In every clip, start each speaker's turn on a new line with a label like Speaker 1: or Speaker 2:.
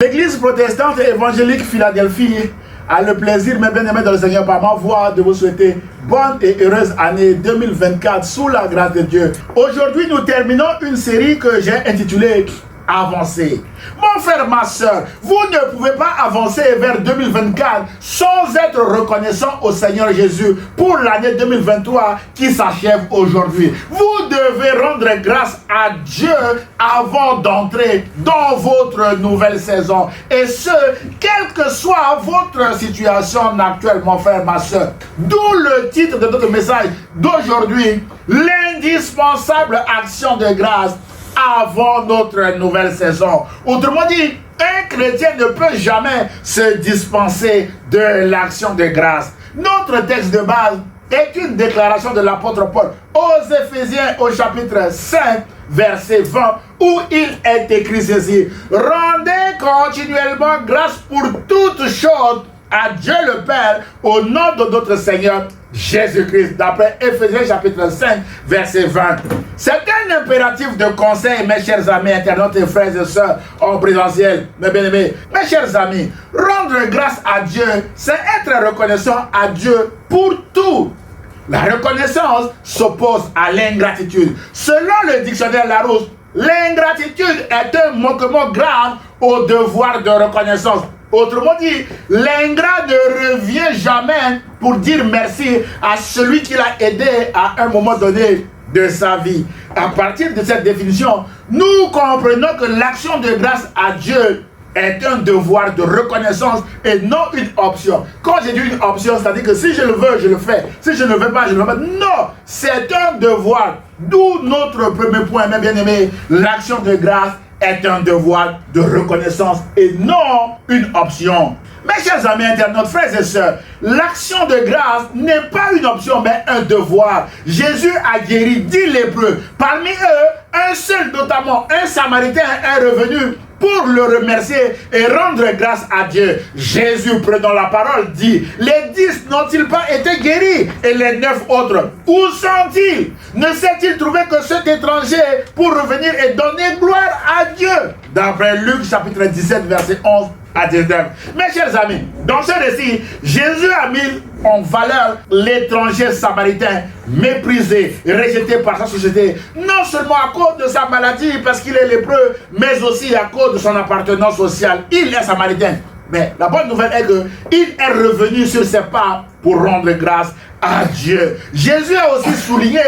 Speaker 1: L'église protestante évangélique Philadelphie a le plaisir, mes bien-aimés dans le Seigneur, par ma voix, de vous souhaiter bonne et heureuse année 2024 sous la grâce de Dieu. Aujourd'hui, nous terminons une série que j'ai intitulée Avancer. Mon frère, ma soeur, vous ne pouvez pas avancer vers 2024 sans être reconnaissant au Seigneur Jésus pour l'année 2023 qui s'achève aujourd'hui. Vous devez rendre grâce à Dieu avant d'entrer dans votre nouvelle saison. Et ce, quelle que soit votre situation actuelle, mon frère, ma soeur. D'où le titre de notre message d'aujourd'hui, l'indispensable action de grâce avant notre nouvelle saison. Autrement dit, un chrétien ne peut jamais se dispenser de l'action de grâce. Notre texte de base est une déclaration de l'apôtre Paul aux Éphésiens au chapitre 5, verset 20, où il est écrit ceci: rendez continuellement grâce pour toutes choses à Dieu le Père au nom de notre Seigneur Jésus-Christ, d'après Éphésiens chapitre 5, verset 20. C'est un impératif de conseil, mes chers amis, internautes et frères et sœurs en présentiel, mes bien-aimés. Mes chers amis, rendre grâce à Dieu, c'est être reconnaissant à Dieu pour tout. La reconnaissance s'oppose à l'ingratitude. Selon le dictionnaire Larousse, l'ingratitude est un manquement grave au devoir de reconnaissance. Autrement dit, l'ingrat ne revient jamais pour dire merci à celui qui l'a aidé à un moment donné de sa vie. À partir de cette définition, nous comprenons que l'action de grâce à Dieu est un devoir de reconnaissance et non une option. Quand j'ai dit une option, c'est-à-dire que si je le veux, je le fais. Si je ne le veux pas, je ne le fais pas. Non, c'est un devoir. D'où notre premier point, mes bien-aimés, l'action de grâce est un devoir de reconnaissance et non une option. Mes chers amis internautes, frères et sœurs, l'action de grâce n'est pas une option mais un devoir. Jésus a guéri 10 lépreux. Parmi eux, un seul, notamment un Samaritain, est revenu pour le remercier et rendre grâce à Dieu. Jésus, prenant la parole, dit: les 10 n'ont-ils pas été guéris? Et les 9 autres, où sont-ils? Ne s'est-il trouvé que cet étranger pour revenir et donner gloire à Dieu? D'après Luc chapitre 17, verset 11 à 19. Mes chers amis, dans ce récit, Jésus a mis en valeur l'étranger samaritain, méprisé, rejeté par sa société, non seulement à cause de sa maladie, parce qu'il est lépreux, mais aussi à cause de son appartenance sociale. Il est samaritain. Mais la bonne nouvelle est qu'il est revenu sur ses pas pour rendre grâce à Dieu. Jésus a aussi souligné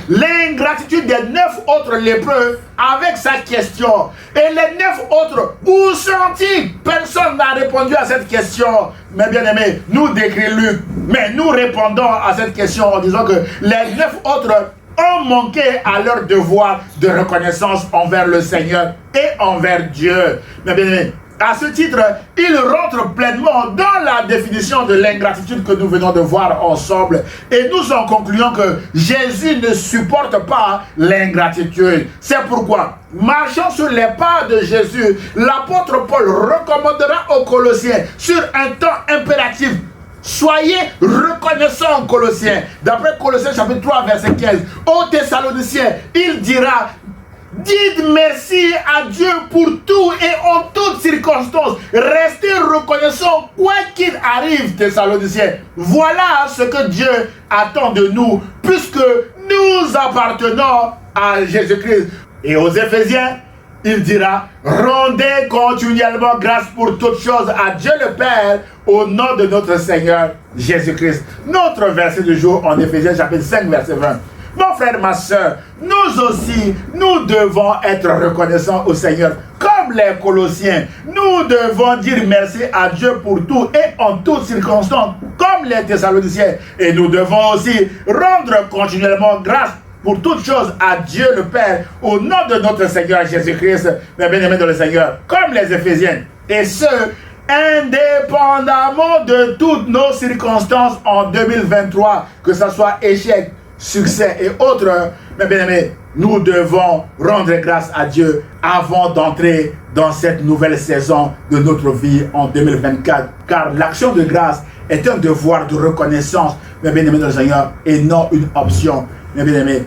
Speaker 1: l'ingratitude des 9 autres lépreux avec sa question. Et les 9 autres, où sont-ils? Personne n'a répondu à cette question. Mais bien aimé, nous décrit Luc, mais nous répondons à cette question en disant que les 9 autres ont manqué à leur devoir de reconnaissance envers le Seigneur et envers Dieu. Mais bien aimé, à ce titre, il rentre pleinement dans la définition de l'ingratitude que nous venons de voir ensemble. Et nous en concluons que Jésus ne supporte pas l'ingratitude. C'est pourquoi, marchant sur les pas de Jésus, l'apôtre Paul recommandera aux Colossiens sur un temps impératif: soyez reconnaissants aux Colossiens. D'après Colossiens chapitre 3, verset 15. Aux Thessaloniciens, il dira: dites merci à Dieu pour tout et en toutes circonstances. Restez reconnaissants quoi qu'il arrive, Thessaloniciens. Voilà ce que Dieu attend de nous, puisque nous appartenons à Jésus-Christ. Et aux Éphésiens, il dira: rendez continuellement grâce pour toutes choses à Dieu le Père au nom de notre Seigneur Jésus-Christ. Notre verset du jour en Éphésiens chapitre 5, verset 20. Mon frère, ma soeur, nous aussi, nous devons être reconnaissants au Seigneur. Comme les Colossiens, nous devons dire merci à Dieu pour tout et en toutes circonstances, comme les Thessaloniciens. Et nous devons aussi rendre continuellement grâce pour toutes choses à Dieu le Père au nom de notre Seigneur Jésus-Christ, mes bien-aimés dans le Seigneur, comme les Éphésiens. Et ce, indépendamment de toutes nos circonstances en 2023, que ce soit échec, succès et autres, mes bien-aimés, nous devons rendre grâce à Dieu avant d'entrer dans cette nouvelle saison de notre vie en 2024. Car l'action de grâce est un devoir de reconnaissance, mes bien-aimés dans le Seigneur, et non une option, mes bien-aimés.